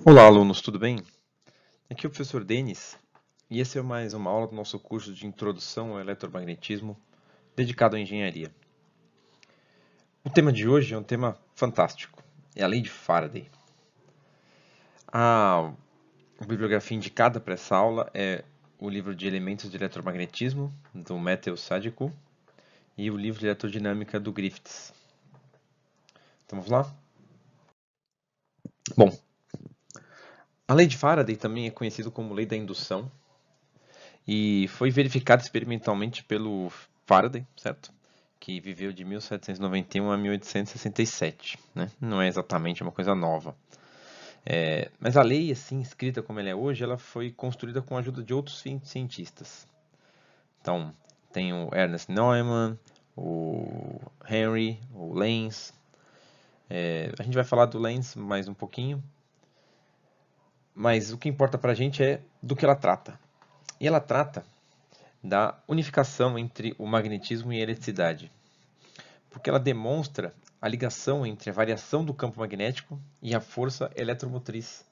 Olá, alunos, tudo bem? Aqui é o professor Denis e essa é mais uma aula do nosso curso de Introdução ao Eletromagnetismo dedicado à engenharia. O tema de hoje é um tema fantástico, é a lei de Faraday. A bibliografia indicada para essa aula é o livro de Elementos de Eletromagnetismo, do Matthew Sadiko, e o livro de Eletrodinâmica do Griffiths. Então vamos lá? Bom, a lei de Faraday também é conhecida como lei da indução e foi verificada experimentalmente pelo Faraday, certo? Que viveu de 1791 a 1867, né? Não é exatamente uma coisa nova. Mas a lei, assim, escrita como ela é hoje, ela foi construída com a ajuda de outros cientistas. Então, tem o Ernest Neumann, o Henry, o Lenz. A gente vai falar do Lenz mais um pouquinho, mas o que importa para a gente é do que ela trata. E ela trata da unificação entre o magnetismo e a eletricidade, porque ela demonstra a ligação entre a variação do campo magnético e a força eletromotriz,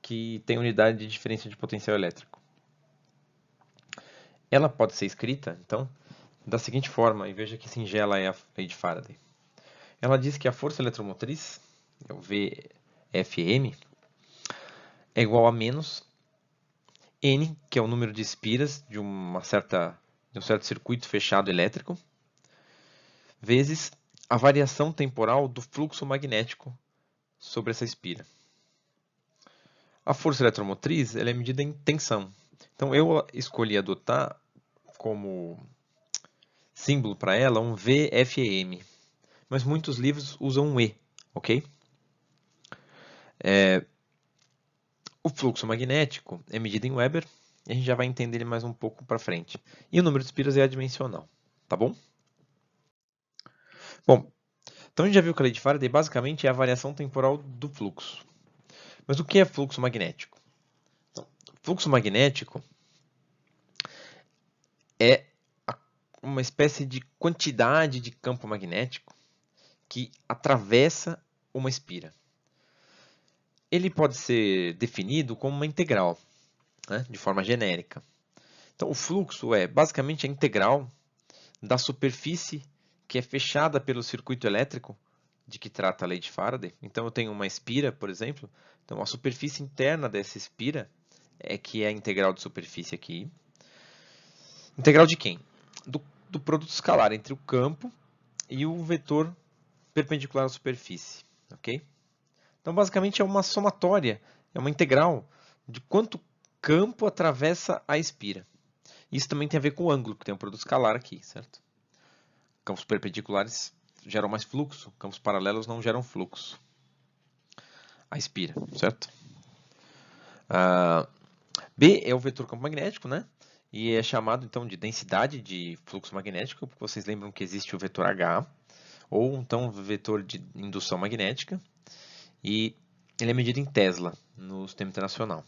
que tem unidade de diferença de potencial elétrico. Ela pode ser escrita, então, da seguinte forma, e veja que singela é a lei de Faraday. Ela diz que a força eletromotriz, é o VFM, é igual a menos N, que é o número de espiras de um certo circuito fechado elétrico, vezes a variação temporal do fluxo magnético sobre essa espira. A força eletromotriz ela é medida em tensão. Então eu escolhi adotar como símbolo para ela um VFM, mas muitos livros usam um E, ok? O fluxo magnético é medido em Weber, e a gente já vai entender ele mais um pouco para frente. E o número de espiras é adimensional, tá bom? Bom, então a gente já viu que a lei de Faraday basicamente é a variação temporal do fluxo. Mas o que é fluxo magnético? Então, fluxo magnético é uma espécie de quantidade de campo magnético que atravessa uma espira. Ele pode ser definido como uma integral, né, de forma genérica. Então, o fluxo é basicamente a integral da superfície que é fechada pelo circuito elétrico de que trata a lei de Faraday. Então, eu tenho uma espira, por exemplo. Então, a superfície interna dessa espira é que é a integral de superfície aqui. Integral de quem? Do produto escalar entre o campo e o vetor perpendicular à superfície, ok? Então, basicamente, é uma somatória, é uma integral de quanto campo atravessa a espira. Isso também tem a ver com o ângulo, que tem um produto escalar aqui, certo? Campos perpendiculares geram mais fluxo, campos paralelos não geram fluxo. A espira, certo? B é o vetor campo magnético, né? E é chamado, então, de densidade de fluxo magnético, porque vocês lembram que existe o vetor H, ou, então, o vetor de indução magnética, e ele é medido em Tesla, no sistema internacional.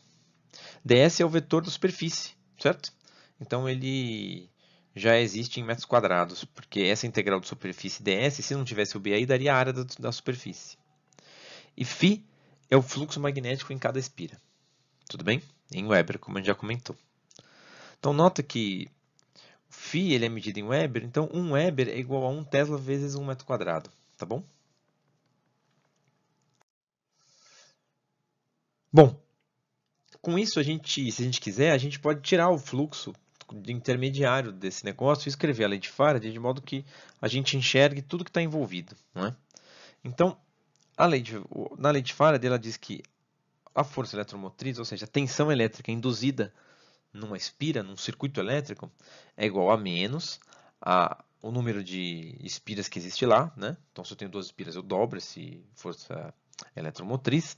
ds é o vetor da superfície, certo? Então ele já existe em metros quadrados, porque essa integral de superfície ds, se não tivesse o b aí, daria a área da superfície. E φ é o fluxo magnético em cada espira. Tudo bem? Em Weber, como a gente já comentou. Então nota que o φ ele é medido em Weber, então 1 Weber é igual a 1 Tesla vezes 1 metro quadrado, tá bom? Bom, com isso, se a gente quiser, a gente pode tirar o fluxo de intermediário desse negócio e escrever a lei de Faraday de modo que a gente enxergue tudo que está envolvido, não é? Então, na lei de Faraday, ela diz que a força eletromotriz, ou seja, a tensão elétrica induzida numa espira, num circuito elétrico, é igual a menos o número de espiras que existe lá, né? Então, se eu tenho duas espiras, eu dobro essa força eletromotriz,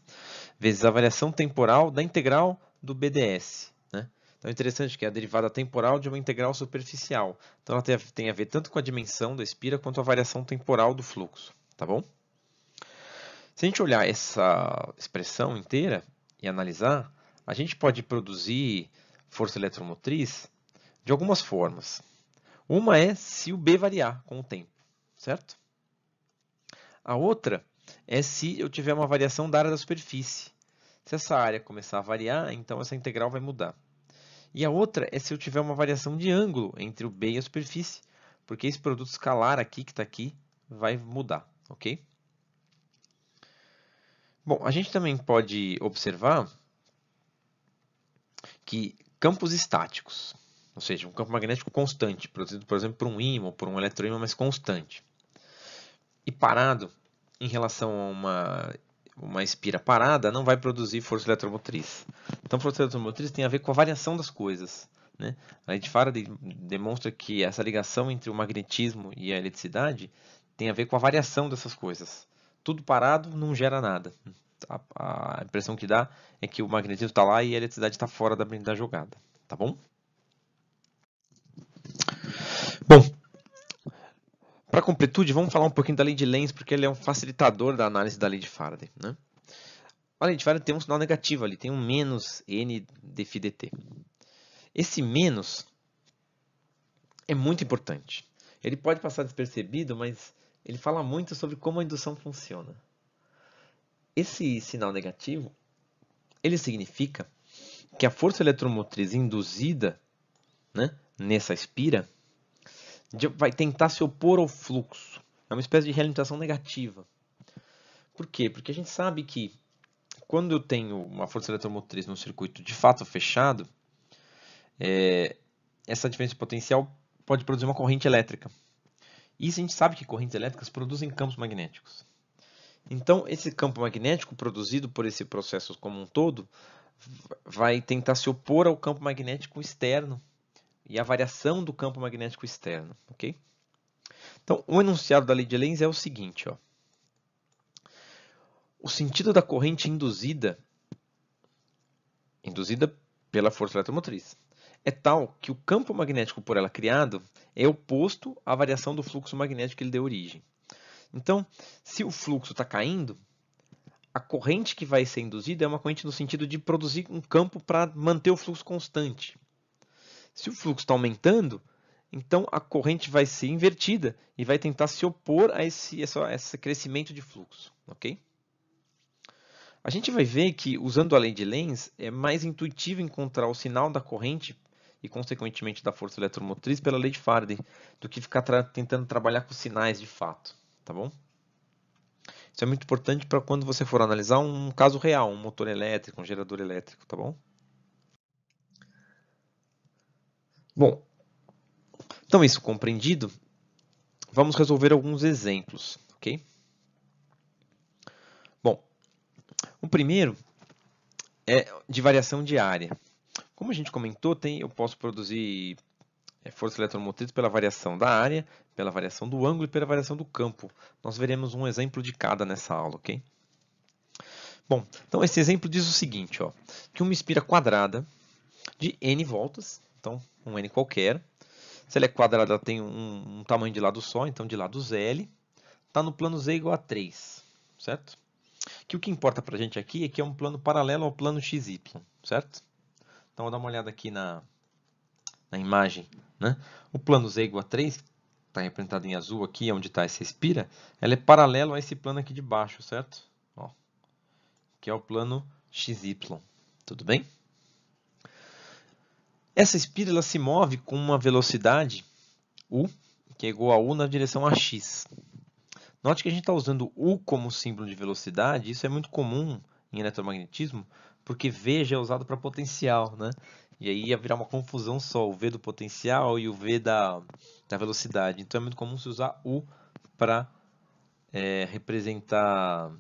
vezes a variação temporal da integral do BDS. Né? Então é interessante que é a derivada temporal de uma integral superficial. Então ela tem a ver tanto com a dimensão da espira quanto a variação temporal do fluxo. Tá bom? Se a gente olhar essa expressão inteira e analisar, a gente pode produzir força eletromotriz de algumas formas. Uma é se o B variar com o tempo, certo? A outra é se eu tiver uma variação da área da superfície. Se essa área começar a variar, então essa integral vai mudar. E a outra é se eu tiver uma variação de ângulo entre o B e a superfície, porque esse produto escalar aqui, que está aqui, vai mudar, ok? Bom, a gente também pode observar que campos estáticos, ou seja, um campo magnético constante, produzido, por exemplo, por um ímã ou por um eletroímã, mas constante, e parado em relação a uma espira parada, não vai produzir força eletromotriz. Então, força eletromotriz tem a ver com a variação das coisas, né? A lei de Faraday demonstra que essa ligação entre o magnetismo e a eletricidade tem a ver com a variação dessas coisas. Tudo parado não gera nada. A impressão que dá é que o magnetismo está lá e a eletricidade está fora da jogada. Tá bom? Bom, para completude, vamos falar um pouquinho da lei de Lenz, porque ele é um facilitador da análise da lei de Faraday, né? A lei de Faraday tem um sinal negativo ali, tem um menos n dφ dt. Esse menos é muito importante. Ele pode passar despercebido, mas ele fala muito sobre como a indução funciona. Esse sinal negativo, ele significa que a força eletromotriz induzida, né, nessa espira vai tentar se opor ao fluxo. É uma espécie de realimentação negativa. Por quê? Porque a gente sabe que quando eu tenho uma força eletromotriz num circuito de fato fechado, essa diferença potencial pode produzir uma corrente elétrica. E a gente sabe que correntes elétricas produzem campos magnéticos. Então, esse campo magnético produzido por esse processo como um todo vai tentar se opor ao campo magnético externo e à variação do campo magnético externo, ok? Então, o enunciado da lei de Lenz é o seguinte, ó. O sentido da corrente induzida pela força eletromotriz, é tal que o campo magnético por ela criado é oposto à variação do fluxo magnético que ele deu origem. Então, se o fluxo está caindo, a corrente que vai ser induzida é uma corrente no sentido de produzir um campo para manter o fluxo constante. Se o fluxo está aumentando, então a corrente vai ser invertida e vai tentar se opor a esse crescimento de fluxo, ok? A gente vai ver que, usando a lei de Lenz, é mais intuitivo encontrar o sinal da corrente e, consequentemente, da força eletromotriz pela lei de Faraday, do que ficar tentando trabalhar com sinais de fato, tá bom? Isso é muito importante para quando você for analisar um caso real, um motor elétrico, um gerador elétrico, tá bom? Bom, então isso compreendido, vamos resolver alguns exemplos, ok? Bom, o primeiro é de variação de área. Como a gente comentou, eu posso produzir força eletromotriz pela variação da área, pela variação do ângulo e pela variação do campo. Nós veremos um exemplo de cada nessa aula, ok? Bom, então esse exemplo diz o seguinte, ó, que uma espira quadrada de n voltas, então um n qualquer, se ela é quadrada, ela tem um tamanho de lado só, então de lados L, está no plano Z igual a 3, certo? Que o que importa para a gente aqui é que é um plano paralelo ao plano XY, certo? Então, vou dar uma olhada aqui na imagem, né? O plano Z igual a 3, está representado em azul aqui, onde está essa espira, ela é paralelo a esse plano aqui de baixo, certo? Ó, que é o plano XY, tudo bem? Essa espira ela se move com uma velocidade U, que é igual a U na direção AX. Note que a gente está usando U como símbolo de velocidade, isso é muito comum em eletromagnetismo, porque V já é usado para potencial, né? E aí ia virar uma confusão só, o V do potencial e o V da velocidade. Então é muito comum se usar U para representar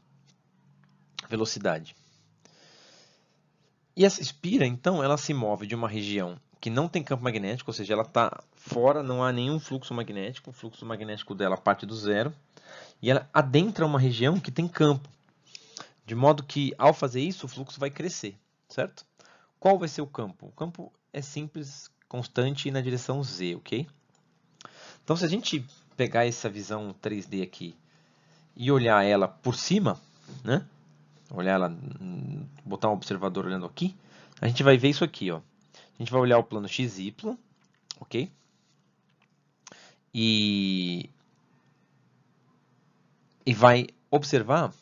velocidade. E essa espira, então, ela se move de uma região que não tem campo magnético, ou seja, ela está fora, não há nenhum fluxo magnético, o fluxo magnético dela parte do zero, e ela adentra uma região que tem campo, de modo que, ao fazer isso, o fluxo vai crescer, certo? Qual vai ser o campo? O campo é simples, constante e na direção z, ok? Então, se a gente pegar essa visão 3D aqui e olhar ela por cima, né? Olhar ela, botar um observador olhando aqui, a gente vai ver isso aqui, ó. A gente vai olhar o plano XY, ok? E vai observar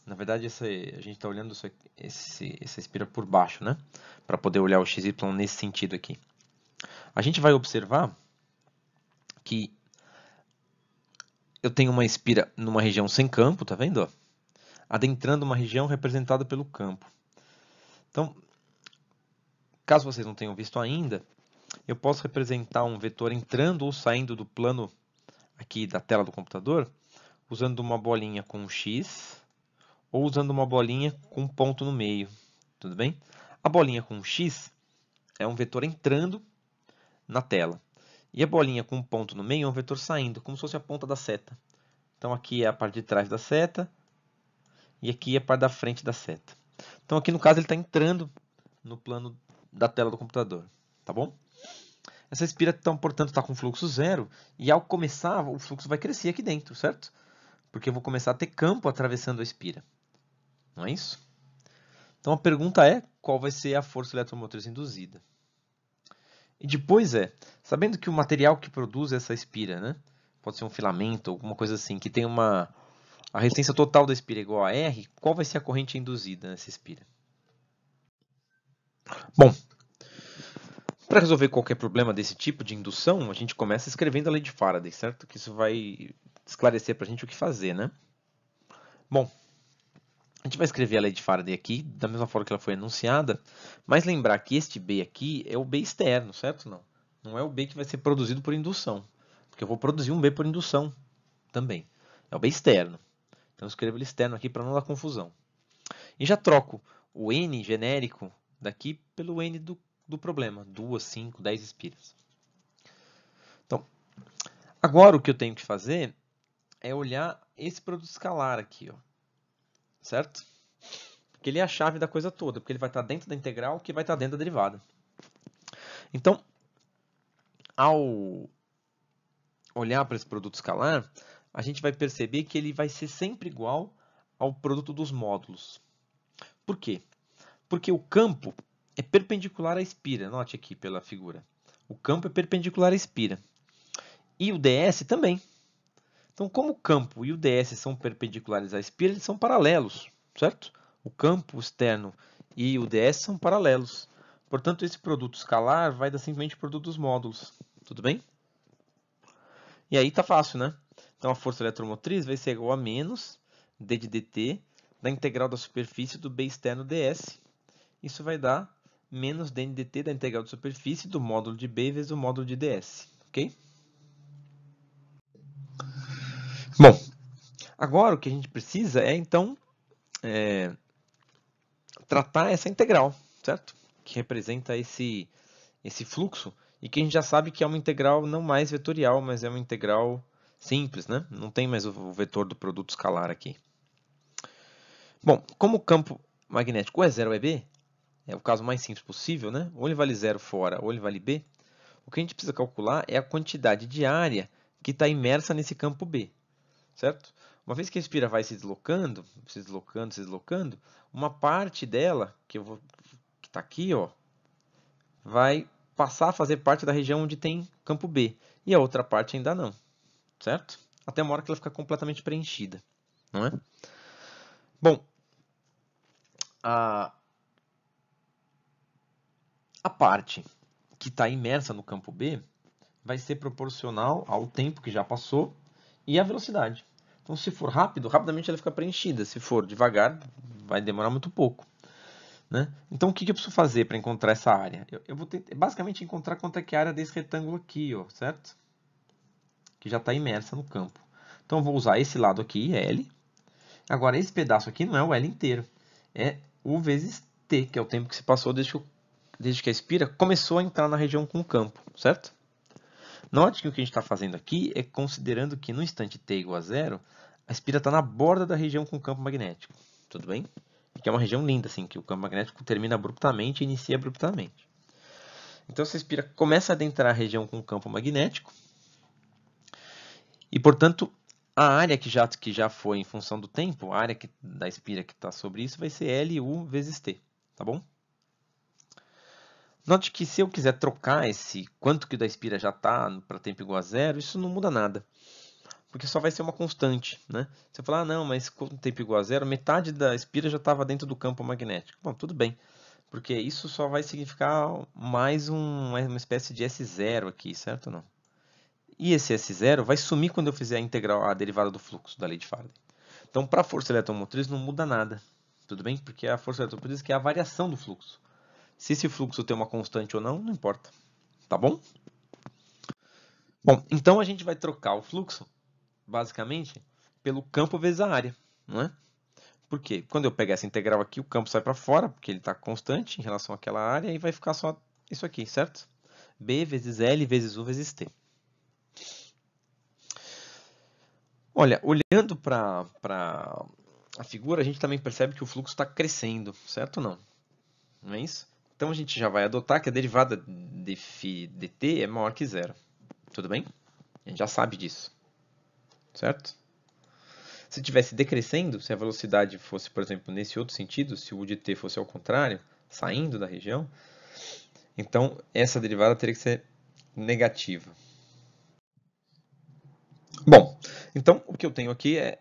Na verdade, a gente está olhando essa espira por baixo, né? Para poder olhar o XY nesse sentido aqui. A gente vai observar que eu tenho uma espira numa região sem campo, tá vendo? Adentrando uma região representada pelo campo. Então, caso vocês não tenham visto ainda, eu posso representar um vetor entrando ou saindo do plano aqui da tela do computador, usando uma bolinha com um X ou usando uma bolinha com um ponto no meio, tudo bem? A bolinha com um X é um vetor entrando na tela. E a bolinha com um ponto no meio é um vetor saindo, como se fosse a ponta da seta. Então aqui é a parte de trás da seta e aqui é a parte da frente da seta. Então aqui no caso ele está entrando no plano da tela do computador, tá bom? Essa espira, então, portanto, está com fluxo zero e ao começar o fluxo vai crescer aqui dentro, certo? Porque eu vou começar a ter campo atravessando a espira. Não é isso? Então a pergunta é, qual vai ser a força eletromotriz induzida? E depois sabendo que o material que produz essa espira, né, pode ser um filamento, alguma coisa assim, que tem a resistência total da espira igual a R, qual vai ser a corrente induzida nessa espira? Bom, para resolver qualquer problema desse tipo de indução, a gente começa escrevendo a lei de Faraday, certo? Que isso vai esclarecer para a gente o que fazer, né? Bom, a gente vai escrever a lei de Faraday aqui, da mesma forma que ela foi enunciada, mas lembrar que este B aqui é o B externo, certo? Não, não é o B que vai ser produzido por indução, porque eu vou produzir um B por indução também. É o B externo. Então eu escrevo ele externo aqui para não dar confusão. E já troco o N genérico daqui pelo N do problema. 2, 5, 10 espiras. Então, agora o que eu tenho que fazer é olhar esse produto escalar aqui, ó, certo? Porque ele é a chave da coisa toda, porque ele vai estar dentro da integral que vai estar dentro da derivada. Então, ao olhar para esse produto escalar, a gente vai perceber que ele vai ser sempre igual ao produto dos módulos. Por quê? Porque o campo é perpendicular à espira. Note aqui pela figura. O campo é perpendicular à espira. E o ds também. Então, como o campo e o ds são perpendiculares à espira, eles são paralelos, certo? O campo externo e o ds são paralelos. Portanto, esse produto escalar vai dar simplesmente o produto dos módulos. Tudo bem? E aí tá fácil, né? Então, a força eletromotriz vai ser igual a menos d de dt da integral da superfície do B externo ds. Isso vai dar menos dn dt da integral de superfície do módulo de B vezes o módulo de ds. Ok? Bom, agora o que a gente precisa é, então, tratar essa integral, certo? Que representa esse fluxo e que a gente já sabe que é uma integral não mais vetorial, mas é uma integral simples, né? Não tem mais o vetor do produto escalar aqui. Bom, como o campo magnético ou é zero ou é B, é o caso mais simples possível, né? Ou ele vale zero fora, ou ele vale B. O que a gente precisa calcular é a quantidade de área que está imersa nesse campo B, certo? Uma vez que a espira vai se deslocando, se deslocando, uma parte dela, que está aqui, ó, vai passar a fazer parte da região onde tem campo B, e a outra parte ainda não, certo? Até uma hora que ela fica completamente preenchida, não é? Bom, a parte que está imersa no campo B vai ser proporcional ao tempo que já passou e à velocidade. Então, se for rápido, rapidamente ela fica preenchida. Se for devagar, vai demorar muito pouco. Né? Então, o que eu preciso fazer para encontrar essa área? Eu vou basicamente encontrar quanto é que é a área desse retângulo aqui, ó, certo? Que já está imersa no campo. Então, eu vou usar esse lado aqui, L. Agora, esse pedaço aqui não é o L inteiro. É U vezes T, que é o tempo que se passou desde que a espira começou a entrar na região com o campo, certo? Note que o que a gente está fazendo aqui é considerando que no instante t igual a zero, a espira está na borda da região com campo magnético. Tudo bem? Que é uma região linda, assim, que o campo magnético termina abruptamente e inicia abruptamente. Então, essa espira começa a adentrar a região com campo magnético e, portanto, a área que já foi em função do tempo, a área da espira que está sobre isso, vai ser LU vezes T, tá bom? Note que se eu quiser trocar esse quanto que da espira já está para tempo igual a zero, isso não muda nada. porque só vai ser uma constante, né? Você fala, ah, não, mas com tempo igual a zero, metade da espira já estava dentro do campo magnético. Bom, tudo bem, porque isso só vai significar mais uma espécie de S0 aqui, certo ou não? E esse S0 vai sumir quando eu fizer a integral, a derivada do fluxo da lei de Faraday. Então, para a força eletromotriz não muda nada, tudo bem? Porque a força eletromotriz é a variação do fluxo. Se esse fluxo tem uma constante ou não, não importa, tá bom? Bom, então a gente vai trocar o fluxo, basicamente, pelo campo vezes a área, não é? Por quê? Quando eu pegar essa integral aqui, o campo sai para fora, porque ele está constante em relação àquela área, e vai ficar só isso aqui, certo? B vezes L vezes U vezes T. Olha, olhando para a figura, a gente também percebe que o fluxo está crescendo, certo ou não? Não é isso? Então a gente já vai adotar que a derivada de φ dt é maior que zero. Tudo bem? A gente já sabe disso, certo? Se estivesse decrescendo, se a velocidade fosse, por exemplo, nesse outro sentido, se o U de t fosse ao contrário, saindo da região, então essa derivada teria que ser negativa. Bom, então o que eu tenho aqui é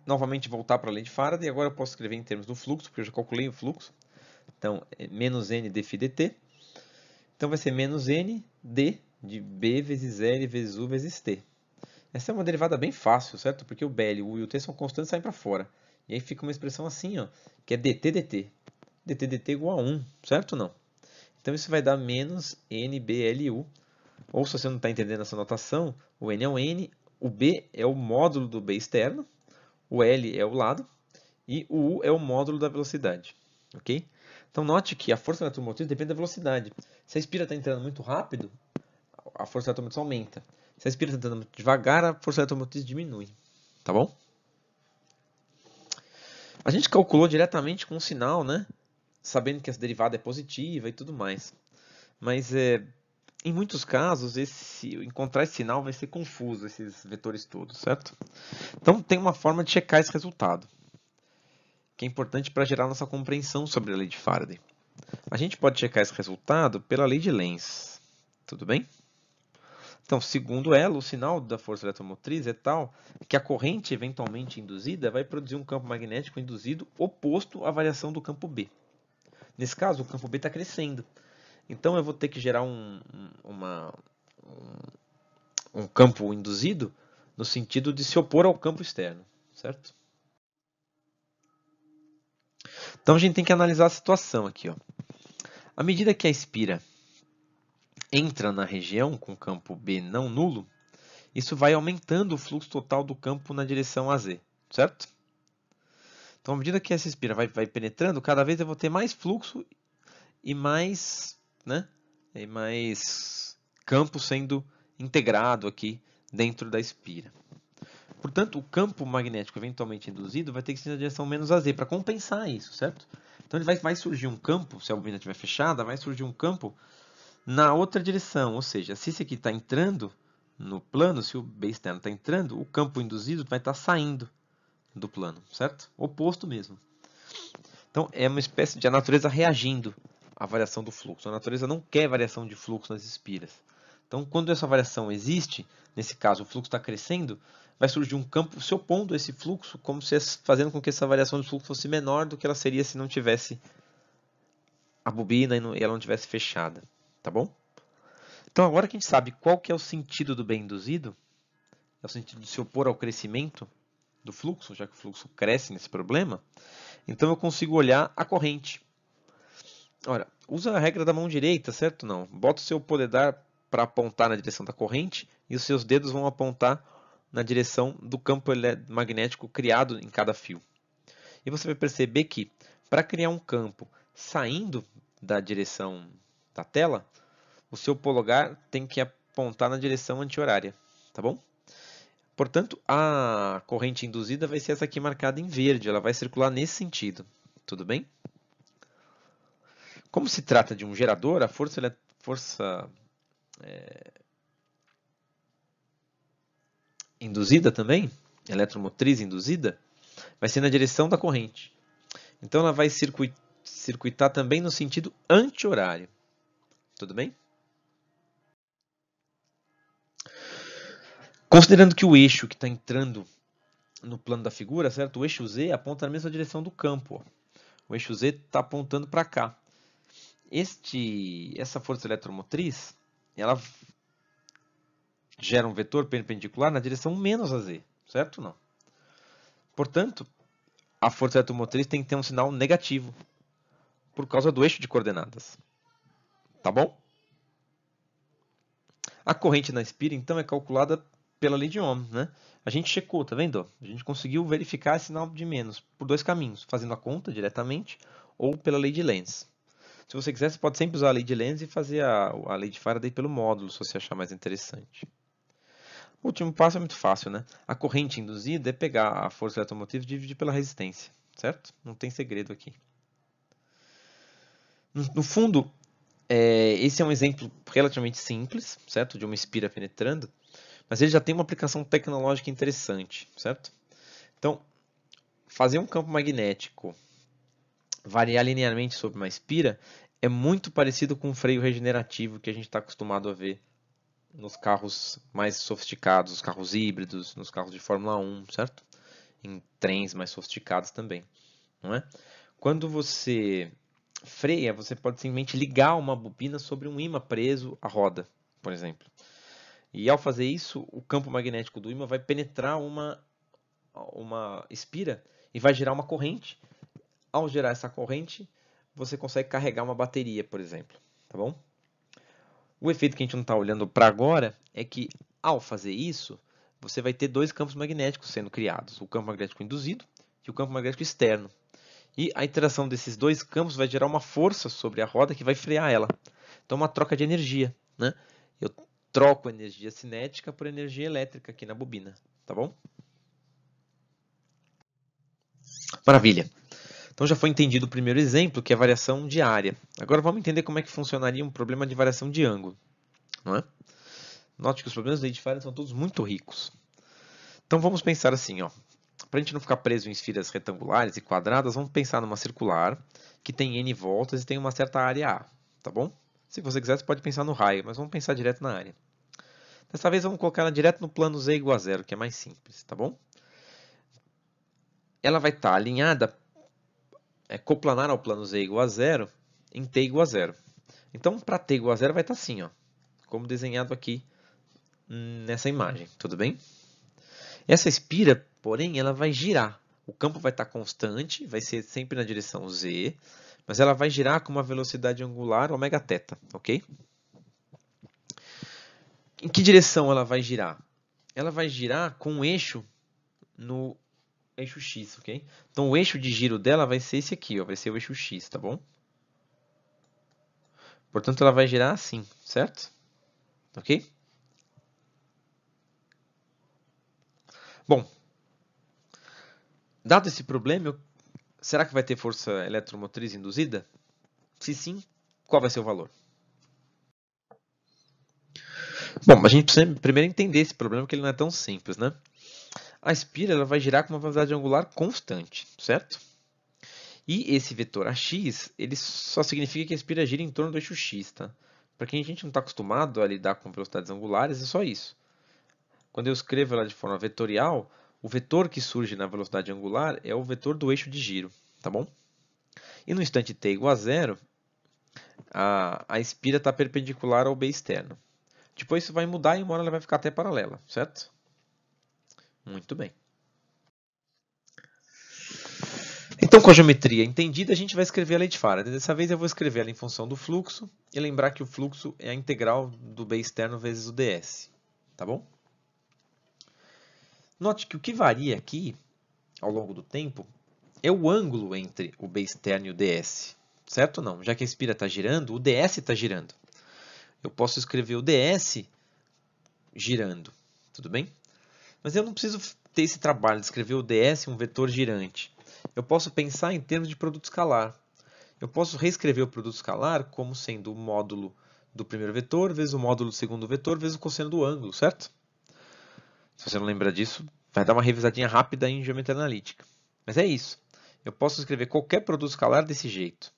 novamente voltar para a lei de Faraday, e agora eu posso escrever em termos do fluxo, porque eu já calculei o fluxo. Então, é menos n d φ dt. Então vai ser menos n d de b vezes L vezes U vezes t. Essa é uma derivada bem fácil, certo? Porque o B, o U e o T são constantes e saem para fora. E aí fica uma expressão assim, ó, que é dt dt. dt dt igual a 1, certo ou não? Então isso vai dar menos NBLU. Ou se você não está entendendo essa notação, o N é o N, o B é o módulo do B externo, o L é o lado e o U é o módulo da velocidade. Ok? Então note que a força eletromotriz depende da velocidade. Se a espira está entrando muito rápido, a força eletromotriz aumenta. Se a espira está entrando muito devagar, a força eletromotriz diminui. Tá bom? A gente calculou diretamente com o sinal, né? Sabendo que essa derivada é positiva e tudo mais. Mas em muitos casos, encontrar esse sinal vai ser confuso, esses vetores todos, certo? Então tem uma forma de checar esse resultado, que é importante para gerar nossa compreensão sobre a lei de Faraday. A gente pode checar esse resultado pela lei de Lenz, tudo bem? Então, segundo ela, o sinal da força eletromotriz é tal que a corrente eventualmente induzida vai produzir um campo magnético induzido oposto à variação do campo B. Nesse caso, o campo B está crescendo. Então, eu vou ter que gerar um campo induzido no sentido de se opor ao campo externo, certo? Então, a gente tem que analisar a situação aqui, ó. À medida que a espira entra na região com campo B não nulo, isso vai aumentando o fluxo total do campo na direção AZ, certo? Então, à medida que essa espira vai penetrando, cada vez eu vou ter mais fluxo e mais, e mais campo sendo integrado aqui dentro da espira. Portanto, o campo magnético eventualmente induzido vai ter que ser na direção menos AZ para compensar isso, certo? Então, ele vai surgir um campo, se a bobina estiver fechada, vai surgir um campo na outra direção, ou seja, se esse aqui está entrando no plano, se o B externo está entrando, o campo induzido vai estar saindo do plano, certo? Oposto mesmo. Então, é uma espécie de a natureza reagindo à variação do fluxo. A natureza não quer variação de fluxo nas espiras. Então, quando essa variação existe, nesse caso o fluxo está crescendo, vai surgir um campo se opondo a esse fluxo, como se fazendo com que essa variação de fluxo fosse menor do que ela seria se não tivesse a bobina e ela não tivesse fechada. Tá bom? Então, agora que a gente sabe qual que é o sentido do bem induzido, é o sentido de se opor ao crescimento do fluxo, já que o fluxo cresce nesse problema, então eu consigo olhar a corrente. Ora, usa a regra da mão direita, certo? Não. Bota o seu polegar para apontar na direção da corrente e os seus dedos vão apontar na direção do campo magnético criado em cada fio. E você vai perceber que, para criar um campo saindo da direção da tela, o seu polegar tem que apontar na direção anti-horária, tá bom? Portanto, a corrente induzida vai ser essa aqui marcada em verde, ela vai circular nesse sentido, tudo bem? Como se trata de um gerador, a força induzida também, eletromotriz induzida, vai ser na direção da corrente. Então ela vai circuitar também no sentido anti-horário, tudo bem? Considerando que o eixo que está entrando no plano da figura, certo? O eixo Z aponta na mesma direção do campo. Ó. O eixo Z está apontando para cá. Essa força eletromotriz, ela gera um vetor perpendicular na direção menos a Z, certo ou não? Portanto, a força eletromotriz tem que ter um sinal negativo, por causa do eixo de coordenadas. Tá bom? A corrente na espira, então, é calculada pela lei de Ohm, né? A gente checou, tá vendo? A gente conseguiu verificar esse sinal de menos por dois caminhos, fazendo a conta diretamente ou pela lei de Lenz. Se você quiser, você pode sempre usar a lei de Lenz e fazer a lei de Faraday pelo módulo, se você achar mais interessante. O último passo é muito fácil, né? A corrente induzida é pegar a força eletromotriz e dividir pela resistência, certo? Não tem segredo aqui. No fundo, esse é um exemplo relativamente simples, certo? De uma espira penetrando, mas ele já tem uma aplicação tecnológica interessante, certo? Então, fazer um campo magnético variar linearmente sobre uma espira é muito parecido com o freio regenerativo que a gente está acostumado a ver nos carros mais sofisticados, nos carros híbridos, nos carros de Fórmula 1, certo? Em trens mais sofisticados também, não é? Quando você freia, você pode simplesmente ligar uma bobina sobre um ímã preso à roda, por exemplo. E ao fazer isso, o campo magnético do ímã vai penetrar uma espira e vai gerar uma corrente. Ao gerar essa corrente, você consegue carregar uma bateria, por exemplo, tá bom? O efeito que a gente não está olhando para agora é que, ao fazer isso, você vai ter dois campos magnéticos sendo criados, o campo magnético induzido e o campo magnético externo. E a interação desses dois campos vai gerar uma força sobre a roda que vai frear ela. Então, uma troca de energia, né? Eu troco energia cinética por energia elétrica aqui na bobina, tá bom? Maravilha! Então já foi entendido o primeiro exemplo, que é a variação de área. Agora vamos entender como é que funcionaria um problema de variação de ângulo, não é? Note que os problemas da lei de Faraday são todos muito ricos. Então vamos pensar assim, ó. Para a gente não ficar preso em esferas retangulares e quadradas, vamos pensar numa circular que tem n voltas e tem uma certa área A, tá bom? Se você quiser, você pode pensar no raio, mas vamos pensar direto na área. Dessa vez vamos colocar ela direto no plano z igual a zero, que é mais simples, tá bom? Ela vai estar alinhada, coplanar ao plano z igual a zero, em t igual a zero. Então, para t igual a zero vai estar assim, ó, como desenhado aqui nessa imagem, tudo bem? Essa espira, porém, ela vai girar. O campo vai estar constante, vai ser sempre na direção z, mas ela vai girar com uma velocidade angular ω θ, ok? Em que direção ela vai girar? Ela vai girar com um eixo no eixo x, ok? Então o eixo de giro dela vai ser esse aqui, ó, vai ser o eixo x, tá bom? Portanto, ela vai girar assim, certo? Ok? Bom, dado esse problema, será que vai ter força eletromotriz induzida? Se sim, qual vai ser o valor? Bom, a gente precisa primeiro entender esse problema, porque ele não é tão simples, né? A espira ela vai girar com uma velocidade angular constante, certo? E esse vetor AX, ele só significa que a espira gira em torno do eixo x, tá? Para quem a gente não está acostumado a lidar com velocidades angulares, é só isso. Quando eu escrevo ela de forma vetorial, o vetor que surge na velocidade angular é o vetor do eixo de giro, tá bom? E no instante t igual a zero, a espira está perpendicular ao B externo. Depois isso vai mudar e uma hora ela vai ficar até paralela, certo? Muito bem. Então, com a geometria entendida, a gente vai escrever a lei de Faraday. Dessa vez eu vou escrever ela em função do fluxo e lembrar que o fluxo é a integral do B externo vezes o ds. Tá bom? Note que o que varia aqui, ao longo do tempo, é o ângulo entre o B externo e o ds. Certo ou não? Já que a espira está girando, o ds está girando. Eu posso escrever o ds girando. Tudo bem? Mas eu não preciso ter esse trabalho de escrever o ds um vetor girante. Eu posso pensar em termos de produto escalar. Eu posso reescrever o produto escalar como sendo o módulo do primeiro vetor vezes o módulo do segundo vetor vezes o cosseno do ângulo, certo? Se você não lembra disso, vai dar uma revisadinha rápida em geometria analítica. Mas é isso. Eu posso escrever qualquer produto escalar desse jeito.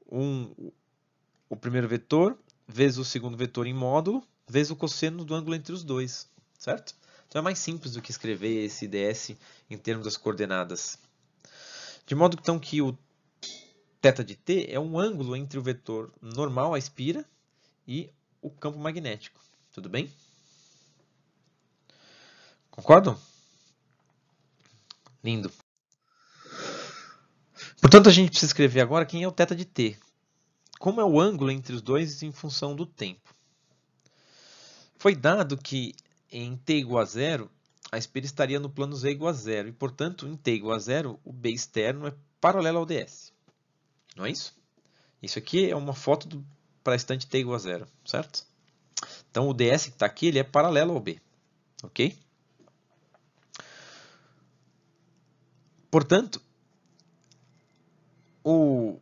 O primeiro vetor vezes o segundo vetor em módulo vezes o cosseno do ângulo entre os dois, certo? Então é mais simples do que escrever esse ds em termos das coordenadas. De modo então que o θ de t é um ângulo entre o vetor normal, a espira, e o campo magnético. Tudo bem? Concordam? Lindo. Portanto, a gente precisa escrever agora quem é o θ de t. Como é o ângulo entre os dois em função do tempo. Foi dado que em t igual a zero, a espira estaria no plano z igual a zero. E, portanto, em t igual a zero, o B externo é paralelo ao ds. Não é isso? Isso aqui é uma foto para a estante t igual a zero, certo? Então, o ds que está aqui ele é paralelo ao B. Ok? Portanto, o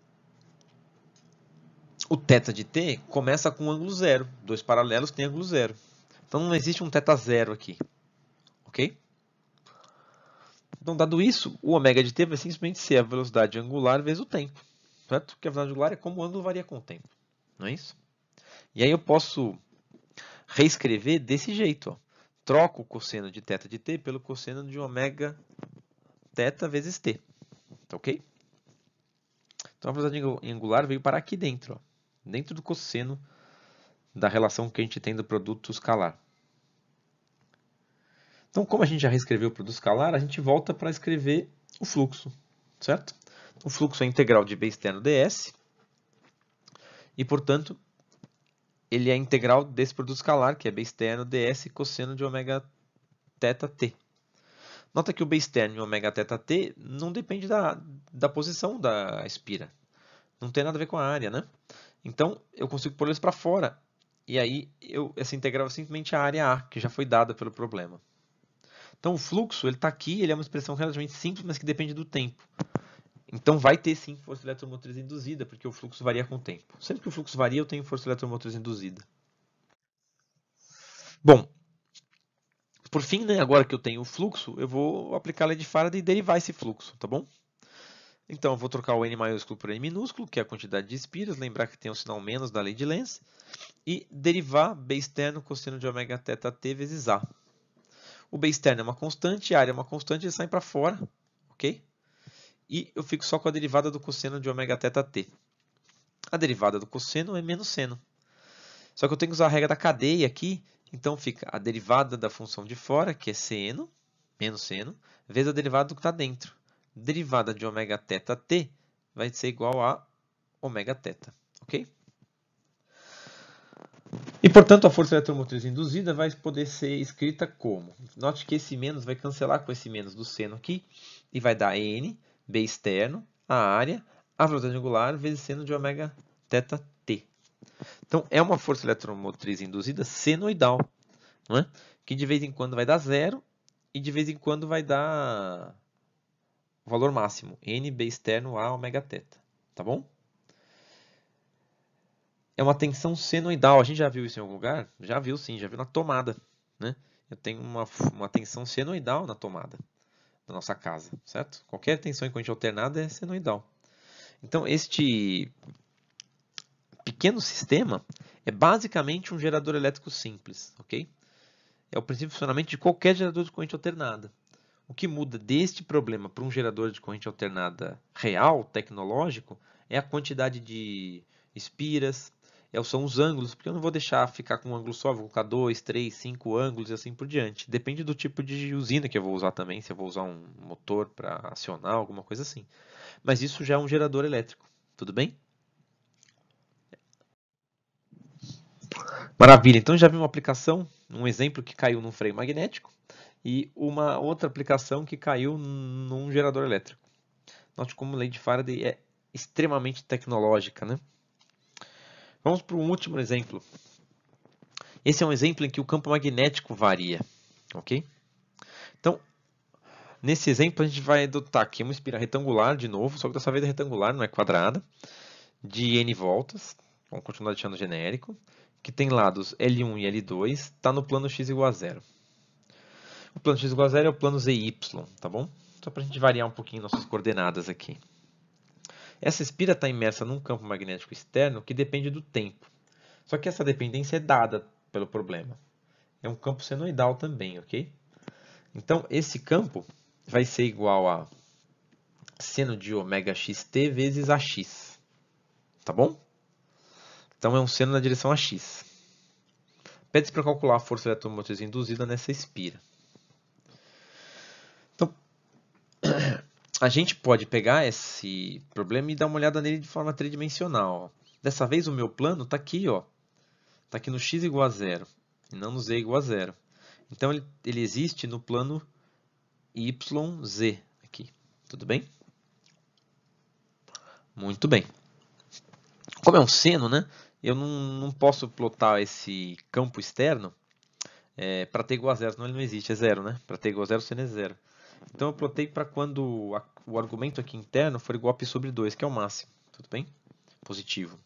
θ de t começa com um ângulo zero. Dois paralelos têm ângulo zero. Então, não existe um θ zero aqui. Ok? Então, dado isso, o ω de t vai simplesmente ser a velocidade angular vezes o tempo. Certo? Porque a velocidade angular é como o ângulo varia com o tempo. Não é isso? E aí eu posso reescrever desse jeito. Ó. Troco o cosseno de θ de t pelo cosseno de ω θ vezes t. Tá ok? Então a velocidade angular veio parar aqui dentro. Ó. Dentro do cosseno da relação que a gente tem do produto escalar. Então, como a gente já reescreveu o produto escalar, a gente volta para escrever o fluxo, certo? O fluxo é integral de B externo ds, e, portanto, ele é integral desse produto escalar, que é B externo ds cosseno de ω θ t. Nota que o B externo e o ω θ t não depende da posição da espira. Não tem nada a ver com a área, né? Então, eu consigo pôr eles para fora. E aí, essa integral é simplesmente a área A, que já foi dada pelo problema. Então, o fluxo está aqui, ele é uma expressão relativamente simples, mas que depende do tempo. Então, vai ter sim força eletromotriz induzida, porque o fluxo varia com o tempo. Sempre que o fluxo varia, eu tenho força eletromotriz induzida. Bom, por fim, né, agora que eu tenho o fluxo, eu vou aplicar a lei de Faraday e derivar esse fluxo, tá bom? Então, eu vou trocar o N maiúsculo por N minúsculo, que é a quantidade de espiras, lembrar que tem o sinal menos da lei de Lenz, e derivar B externo cosseno de ω θ t vezes A. O B externo é uma constante, a área é uma constante, eles saem para fora, ok? E eu fico só com a derivada do cosseno de ω θ t. A derivada do cosseno é menos seno. Só que eu tenho que usar a regra da cadeia aqui, então fica a derivada da função de fora, que é seno, menos seno, vezes a derivada do que está dentro. Derivada de ω θ t vai ser igual a ω θ, ok? E, portanto, a força eletromotriz induzida vai poder ser escrita como? Note que esse menos vai cancelar com esse menos do seno aqui, e vai dar N, B externo, a área, a velocidade angular, vezes seno de ω θ t. Então, é uma força eletromotriz induzida senoidal, não é? Que de vez em quando vai dar zero e de vez em quando vai dar o valor máximo, N, B externo, A, ω θ. Tá bom? É uma tensão senoidal. A gente já viu isso em algum lugar? Já viu sim, já viu na tomada. Né? Eu tenho uma tensão senoidal na tomada da nossa casa, certo? Qualquer tensão em corrente alternada é senoidal. Então, este pequeno sistema é basicamente um gerador elétrico simples, ok? É o princípio de funcionamento de qualquer gerador de corrente alternada. O que muda deste problema para um gerador de corrente alternada real, tecnológico, é a quantidade de espiras, são os ângulos, porque eu não vou deixar ficar com um ângulo só, vou colocar 2, 3, 5 ângulos e assim por diante. Depende do tipo de usina que eu vou usar também, se eu vou usar um motor para acionar, alguma coisa assim. Mas isso já é um gerador elétrico, tudo bem? Maravilha, então já vi uma aplicação, um exemplo que caiu num freio magnético e uma outra aplicação que caiu num gerador elétrico. Note como a lei de Faraday é extremamente tecnológica, né? Vamos para um último exemplo. Esse é um exemplo em que o campo magnético varia, ok? Então, nesse exemplo a gente vai adotar aqui uma espira retangular de novo, só que dessa vez é retangular, não é quadrada, de n voltas, vamos continuar deixando genérico, que tem lados L1 e L2, está no plano x igual a zero. O plano x igual a zero é o plano ZY, tá bom? Só para a gente variar um pouquinho nossas coordenadas aqui. Essa espira está imersa num campo magnético externo que depende do tempo. Só que essa dependência é dada pelo problema. é um campo senoidal também, ok? Então, esse campo vai ser igual a seno de ômega xt vezes ax, tá bom? Então, é um seno na direção ax. Pede-se para calcular a força eletromotriz induzida nessa espira. Então, a gente pode pegar esse problema e dar uma olhada nele de forma tridimensional. Dessa vez, o meu plano está aqui, ó. Está aqui no x igual a zero, e não no z igual a zero. Então, ele existe no plano YZ aqui. Tudo bem? Muito bem. Como é um seno, né? Eu não posso plotar esse campo externo para t igual a zero, senão ele não existe, é zero, né? Para t igual a zero, o seno é zero. Então eu plotei para quando o argumento aqui interno for igual a π sobre 2, que é o máximo. Tudo bem? Positivo.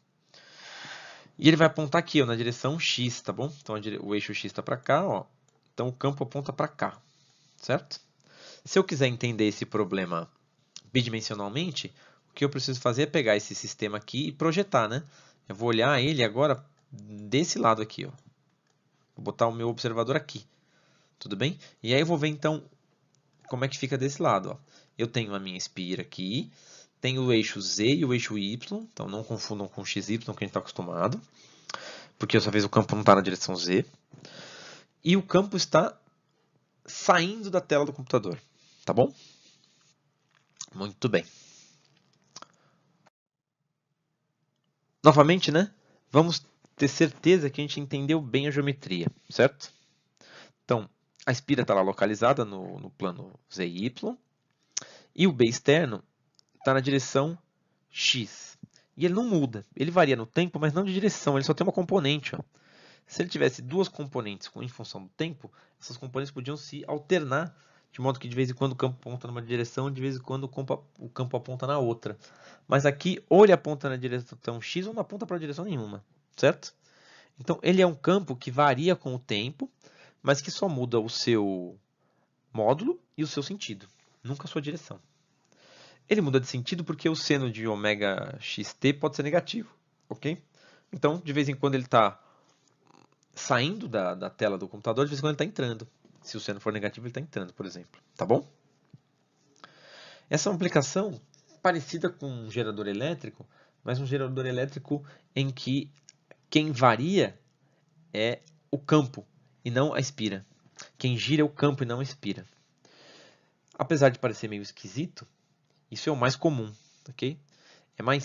E ele vai apontar aqui, ó, na direção x, tá bom? Então o eixo x está para cá, ó. Então o campo aponta para cá, certo? Se eu quiser entender esse problema bidimensionalmente, o que eu preciso fazer é pegar esse sistema aqui e projetar, né? Eu vou olhar ele agora desse lado aqui, ó. Vou botar o meu observador aqui, tudo bem? E aí eu vou ver então como é que fica desse lado, ó. Eu tenho a minha espira aqui, tenho o eixo z e o eixo y, então não confundam com xy que a gente está acostumado, porque dessa vez o campo não está na direção z. E o campo está saindo da tela do computador, tá bom? Muito bem. Novamente, né? Vamos ter certeza que a gente entendeu bem a geometria, certo? Então, a espira está lá localizada no plano ZY e o B externo está na direção X. E ele não muda, ele varia no tempo, mas não de direção, ele só tem uma componente. Ó. Se ele tivesse duas componentes em função do tempo, essas componentes podiam se alternar, de modo que de vez em quando o campo aponta numa direção, de vez em quando o campo aponta na outra. Mas aqui, ou ele aponta na direção X ou não aponta para direção nenhuma, certo? Então, ele é um campo que varia com o tempo, mas que só muda o seu módulo e o seu sentido, nunca a sua direção. Ele muda de sentido porque o seno de ômega xt pode ser negativo, ok? Então, de vez em quando ele está saindo da tela do computador, de vez em quando ele está entrando. Se o seno for negativo, ele está entrando, por exemplo. Tá bom? Essa é uma aplicação parecida com um gerador elétrico, mas um gerador elétrico em que quem varia é o campo e não a espira. Quem gira é o campo e não a espira. Apesar de parecer meio esquisito, isso é o mais comum, ok? É mais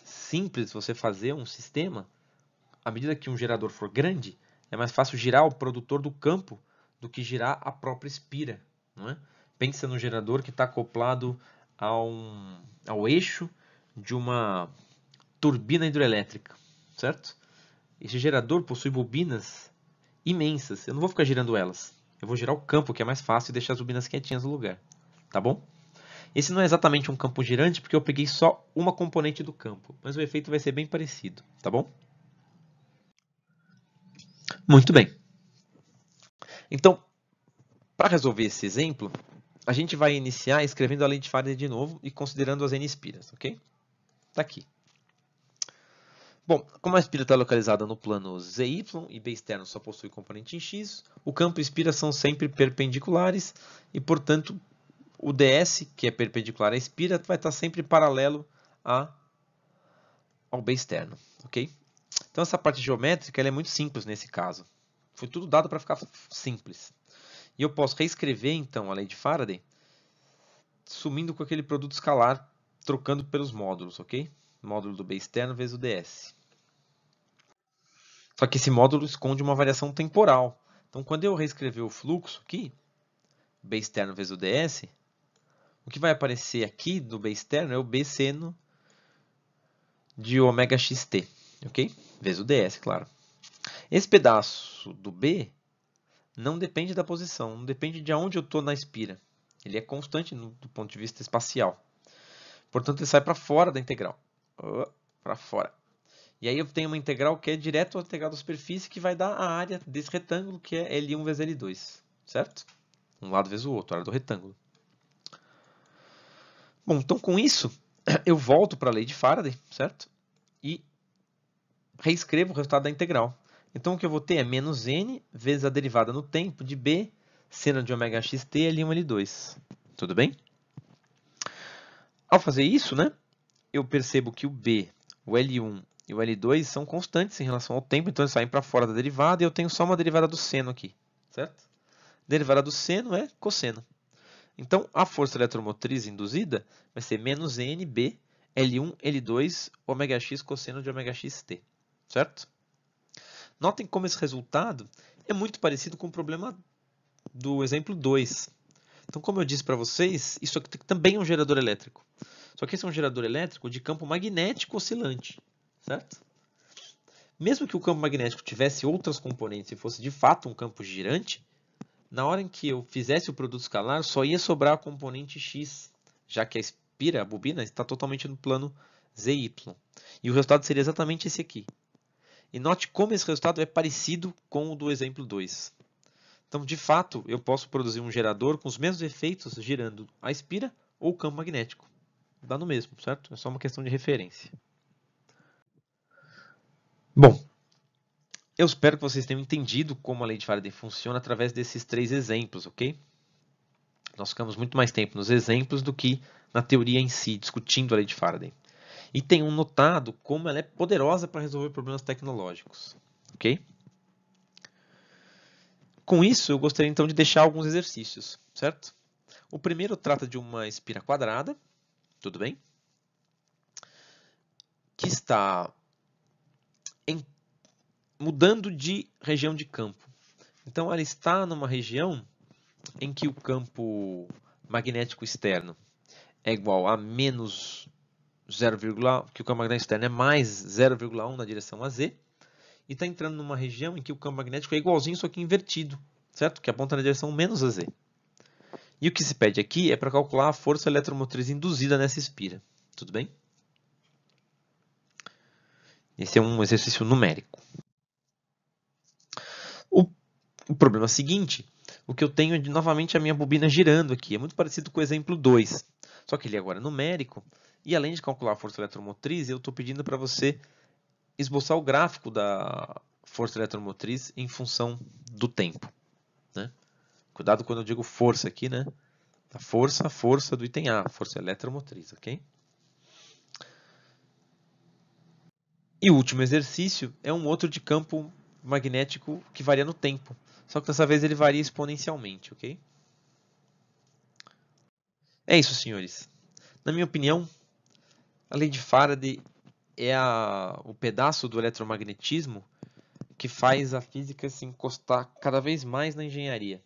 simples você fazer um sistema, à medida que um gerador for grande, é mais fácil girar o produtor do campo do que girar a própria espira, não é? Pensa no gerador que está acoplado ao eixo de uma turbina hidrelétrica, certo? Esse gerador possui bobinas imensas, eu não vou ficar girando elas. Eu vou girar o campo, que é mais fácil, e deixar as bobinas quietinhas no lugar. Tá bom? Esse não é exatamente um campo girante, porque eu peguei só uma componente do campo. Mas o efeito vai ser bem parecido. Tá bom? Muito bem. Então, para resolver esse exemplo, a gente vai iniciar escrevendo a lei de Faraday de novo e considerando as n-espiras, ok? Está aqui. Bom, como a espira está localizada no plano ZY e B externo só possui componente em X, o campo e a espira são sempre perpendiculares e, portanto, o ds, que é perpendicular à espira, vai estar sempre paralelo ao B externo, ok? Então essa parte geométrica ela é muito simples nesse caso. Foi tudo dado para ficar simples. E eu posso reescrever então a lei de Faraday sumindo com aquele produto escalar, trocando pelos módulos, ok? Módulo do B externo vezes o ds. Só que esse módulo esconde uma variação temporal. Então quando eu reescrever o fluxo aqui, B externo vezes o ds, o que vai aparecer aqui do B externo é o B seno de ômega xt, ok? Vezes o ds, claro. Esse pedaço do B não depende da posição, não depende de onde eu estou na espira. Ele é constante do ponto de vista espacial. Portanto, ele sai para fora da integral. Para fora. E aí eu tenho uma integral que é direto à integral da superfície, que vai dar a área desse retângulo, que é L1 vezes L2. Certo? Um lado vezes o outro, a área do retângulo. Bom, então com isso, eu volto para a lei de Faraday, certo? E reescrevo o resultado da integral. Então, o que eu vou ter é menos n vezes a derivada no tempo de b, seno de ômega xt, L1, L2. Tudo bem? Ao fazer isso, né, eu percebo que o b, o L1 e o L2 são constantes em relação ao tempo, então eles saem para fora da derivada e eu tenho só uma derivada do seno aqui, certo? Derivada do seno é cosseno. Então, a força eletromotriz induzida vai ser menos nb L1, L2, ômega x cosseno de ômega xt, certo? Notem como esse resultado é muito parecido com o problema do exemplo 2. Então, como eu disse para vocês, isso aqui também é um gerador elétrico. Só que esse é um gerador elétrico de campo magnético oscilante, certo? Mesmo que o campo magnético tivesse outras componentes e fosse de fato um campo girante, na hora em que eu fizesse o produto escalar, só ia sobrar a componente x, já que a espira, a bobina, está totalmente no plano zy. E o resultado seria exatamente esse aqui. E note como esse resultado é parecido com o do exemplo 2. Então, de fato, eu posso produzir um gerador com os mesmos efeitos girando a espira ou o campo magnético. Dá no mesmo, certo? É só uma questão de referência. Bom, eu espero que vocês tenham entendido como a lei de Faraday funciona através desses 3 exemplos, ok? Nós ficamos muito mais tempo nos exemplos do que na teoria em si, discutindo a lei de Faraday. E tenham notado como ela é poderosa para resolver problemas tecnológicos, ok? Com isso, eu gostaria então de deixar alguns exercícios, certo? O primeiro trata de uma espira quadrada, tudo bem? Que está mudando de região de campo. Então, ela está numa região em que o campo magnético externo é igual a menos 0, que o campo magnético externo é mais 0,1 na direção a z, e está entrando numa região em que o campo magnético é igualzinho, só que invertido, certo? Que aponta na direção menos a z. E o que se pede aqui é para calcular a força eletromotriz induzida nessa espira. Tudo bem? Esse é um exercício numérico. O problema seguinte, o que eu tenho é novamente a minha bobina girando aqui. É muito parecido com o exemplo 2. Só que ele agora é numérico. E além de calcular a força eletromotriz, eu estou pedindo para você esboçar o gráfico da força eletromotriz em função do tempo. Né? Cuidado quando eu digo força aqui, né? A força do item A, força eletromotriz, ok? E o último exercício é um outro de campo magnético que varia no tempo. Só que dessa vez ele varia exponencialmente, ok? É isso, senhores. Na minha opinião, a lei de Faraday é o pedaço do eletromagnetismo que faz a física se encostar cada vez mais na engenharia.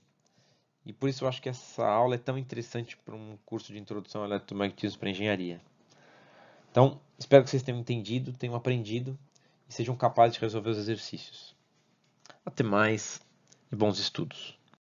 E por isso eu acho que essa aula é tão interessante para um curso de introdução ao eletromagnetismo para engenharia. Então, espero que vocês tenham entendido, tenham aprendido e sejam capazes de resolver os exercícios. Até mais e bons estudos.